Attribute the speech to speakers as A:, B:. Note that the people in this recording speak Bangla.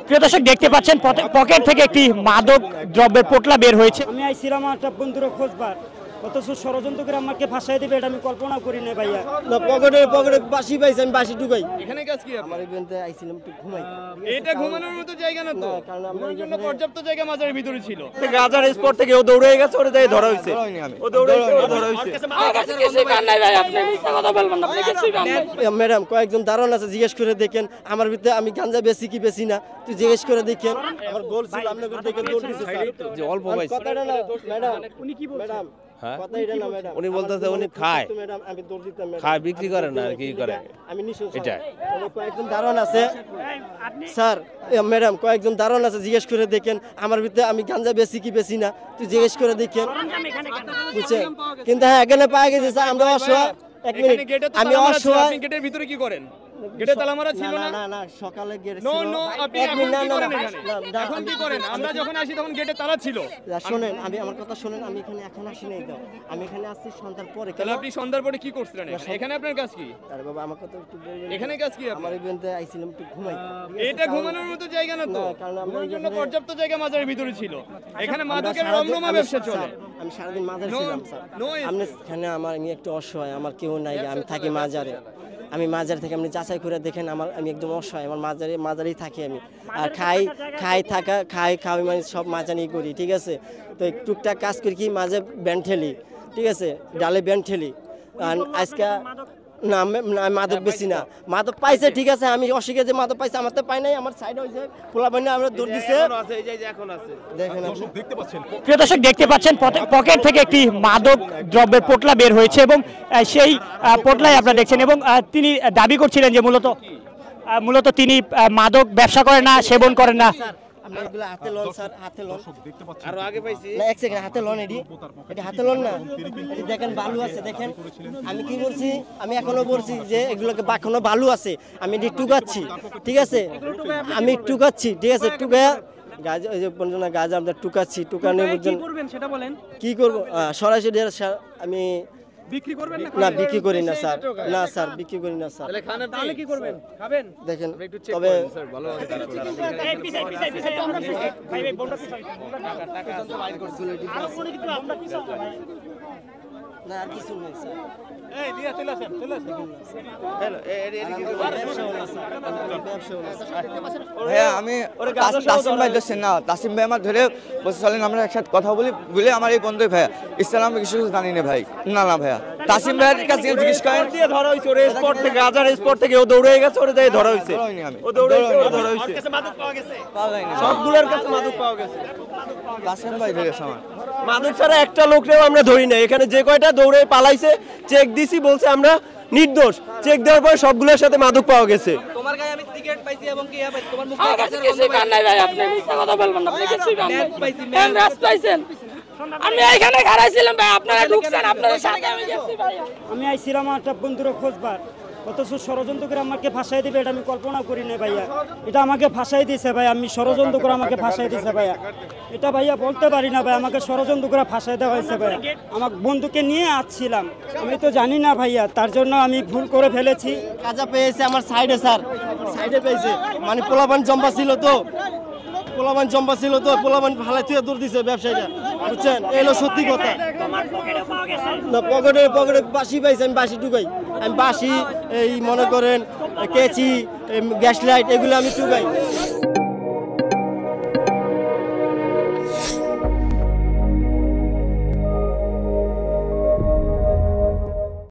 A: প্রিয় দর্শক দেখতে পাচ্ছেন পকেট থেকে একটি মাদক দ্রব্যের পোটলা বের হয়েছে।
B: আমি আইছিলাম একটা বন্ধুরা খোঁজবার, অথচ ষড়যন্ত্র করে আমাকে ফাঁসাই দিবে এটা আমি কল্পনা করি না ভাইয়া।
C: না পকেটে বাসি পাইছি, আমি বাসি ঢুকাই।
D: এখানে কাজ কি
C: আমার ইভেন্টে আইছিলাম একটু ঘুমাই।
D: এটা ঘুমানোর মতো জায়গা না তো,
C: কারণ আমরা
D: জন্য পর্যাপ্ত জায়গা মাজারের ভিতরে ছিল।
C: গাজার স্পট থেকে ও দৌড়ে গেছে, ওরে যাই ধরা হইছে। ও দৌড়ে গেছে, ও ধরা হইছে। ম্যাডাম কয়েকজন দারোয়ান আছে, জিজ্ঞেস করে দেখেন আমার ভিতরে আমি গাঁজা বেশি কি বেশি না, তুই জিজ্ঞেস করে দেখেন। আমার গোল ছিল আপনাকে দেখে দৌড় দিছে স্যার,
D: যে অল্প পাইছে
C: কথাটা না ম্যাডাম।
B: উনি কি বলছেন?
C: ম্যাডাম
D: হ্যাঁ?
C: কথা এটা না ম্যাডাম,
D: উনি বলতেছে উনি খায়,
C: ম্যাডাম আমি দৌড় দিতাম ম্যাডাম।
D: খায় বিক্রি করে না আর কি করে
C: আমি নিশ্চয়
D: এটা।
C: কয়েকজন দারোয়ান আছে স্যার, ম্যাডাম কয়েকজন দারোয়ান আছে, জিজ্ঞেস করে দেখেন আমার ভিতরে আমি গাঁজা বেশি কি বেশি না, তুই জিজ্ঞেস করে দেখেন, বুঝছেন? কিন্তু হ্যাঁ এখানে পাওয়া গেছে স্যার, আমরা অসহায়। এক মিনিট, আমি অসহায়।
D: আপনি গেটের ভিতরে কি করেন? গেটে তালা মারা ছিল না?
C: না না সকালে গেট ছিল।
D: নো নো, আপনি
C: এক মিনিট,
D: এখন কি
C: না
D: করেন
C: না
D: এখানে? এখন কি করেন? আমরা যখন আসি তখন গেটে তালা ছিল।
C: শুনেন, আমি আমার কথা শুনেন, আমি এখানে এখন আসি নাই তো, আমি এখানে আসছি সন্ধ্যার পরে।
D: তাহলে আপনি সন্ধ্যার পরে কি করছিলেন এখানে? আপনার কাজ কি?
C: আরে বাবা আমার কথা একটু বলবেন।
D: এখানে কাজ কি?
C: আমার ইভেন্টে আইছিলাম একটু ঘুমাই।
D: এটা ঘুমানোর মতো জায়গা না তো,
C: কারণ আমরা
D: জন্য পর্যাপ্ত জায়গা মাজারের ভিতরে ছিল। এখানে মাদকের রমরমা ব্যবসা চলে।
C: আমি সারাদিন মাজারে ছিলাম স্যার। আপনি এখানে আমি একটু অসহায়, আমার কেউ নাই, আমি থাকি মাজারে। আমি মাজার থেকে আপনি যাচাই করে দেখেন, আমি একদম অসহায়, আমার মাজারেই থাকি আমি। আর খাই মানে সব মাজানি করি, ঠিক আছে? তো টুকটাক কাজ করি কি, মাঝে ব্যান্ড ঠেলি, ঠিক আছে, ডালে ব্যান্ড ঠেলি। আর আজকে না মাদক বেশি না, মাদক পাইছে ঠিক আছে, আমি অস্বীকার যে মাদক পাইছে, আমার তো পাই নাই, আমার সাইড হয়েছে খোলা পাই না, আমরা দৌড় দিছে। দেখেন
A: প্রিয় দর্শক দেখতে পাচ্ছেন পকেট থেকে একটি মাদক দ্রব্যের পোটলা বের হয়েছে এবং সেই পোটলাই আপনারা দেখছেন। এবং তিনি দাবি করছিলেন যে মূলত তিনি মাদক ব্যবসা করেন না, সেবন করেন না।
C: এগুলো হাতে লন স্যার, হাতে লন। আরো আগে পাইছি না, এক সেকেন্ড, হাতে লন। এটা হাতে লন না, এটি দেখেন বালু আছে, দেখেন আমি কি করছি, আমি এখনো বলছি যে এগুলোকে এখনো বালু আছে, আমি এটি টুকাচ্ছি, ঠিক আছে, আমি টুকাচ্ছি, ঠিক আছে, টুকা গাছ ওই যে বলছেন গাছ আমরা টুকাচ্ছি, টুকানোর জন্য কি করবো সরাসরি আমি বিক্রি করবেন না? বিক্রি করি না স্যার, না স্যার বিক্রি করি না স্যার।
D: তাহলে কি করবেন? খাবেন?
C: দেখেন তবে
D: স্যার ভালো আছে।
C: না আর কিছু নেই স্যার।
D: এই দিয়া চলে আসেন, চলে আসেন। হ্যালো এদিকে
E: ভাইয়া আমি তাসিম ভাই ধরছেন না, তাসিম ভাই আমার ধরে বসে চলেন আমরা একসাথে কথা বলি বলে আমার এই বন্ধু ভাইয়া ইসলাম কিছু জানি না ভাই। না না ভাইয়া তাসিম ভাইয়ের কাছে জিজ্ঞেস করেন,
C: দিয়ে ধরা হইছে, ওরে স্পট থেকে গাজার স্পট থেকে ও দৌড়ে গেছে, ওরে যাই ধরা হইছে। ও দৌড়ে গেছে, ও ধরা হইছে।
D: কাছে মাদক পাওয়া গেছে?
E: পাওয়া যায়নি,
C: সবগুলোর কাছে মাদক পাওয়া গেছে।
E: তাসিম ভাই ধরেছে আমার।
C: মাদক ছাড়া একটা লোকরেও আমরা ধরি না, এখানে যে কয়টা দৌড়ে পালাইছে চেক দিছি, বলছে আমরা নির্দোষ। চেক দেওয়ার পর সবগুলোর সাথে মাদক পাওয়া গেছে।
F: তোমার গায়ে আমি সিগারেট পাইছি এবং কি পাইছি, তোমার মুখে কাছে কিছু কান নাই ভাই, আপনি মিথ্যা কথা বলবেন না, আপনি কিছু কান নাই পাইছি, ম্যাচ পাইছেন। আমি এখানে খাড়াইছিলাম ভাই, আপনারা ঢুকছেন, আপনাদের সাথে আমি গেছি ভাই।
B: আমি আইছিলাম একটা বন্ধুরা খোঁজবার, অথচ ষড়যন্ত্র করে আমাকে ফাঁসাই দিবে এটা আমি কল্পনা করি না ভাইয়া। এটা আমাকে ফাঁসাই দিয়েছে ভাই, আমি ষড়যন্ত্র করে আমাকে ফাঁসাই দিয়েছে ভাইয়া। এটা ভাইয়া বলতে পারি না ভাই, আমাকে ষড়যন্ত্র করে ফাঁসাই দেওয়া হয়েছে ভাইয়া। আমার বন্ধুকে নিয়ে আসছিলাম, আমি তো জানি না ভাইয়া, তার জন্য আমি ভুল করে ফেলেছি।
C: কাজা পেয়েছে আমার সাইডে স্যার, সাইডে পেয়েছে, মানে পোলাপান জম্বা ছিল তো, পোলাপান জম্বা ছিল তো, পোলাপান ভালো থেকে দূর দিছে ব্যবসায়ীরা, বুঝছেন? এলো সত্যি কথা। না পকেটে বাসি পাইছে, আমি বাসি ঢুকাই, আমি বাসি এই মনে করেন কেচি, গ্যাস লাইট এগুলো আমি ঢুকাই।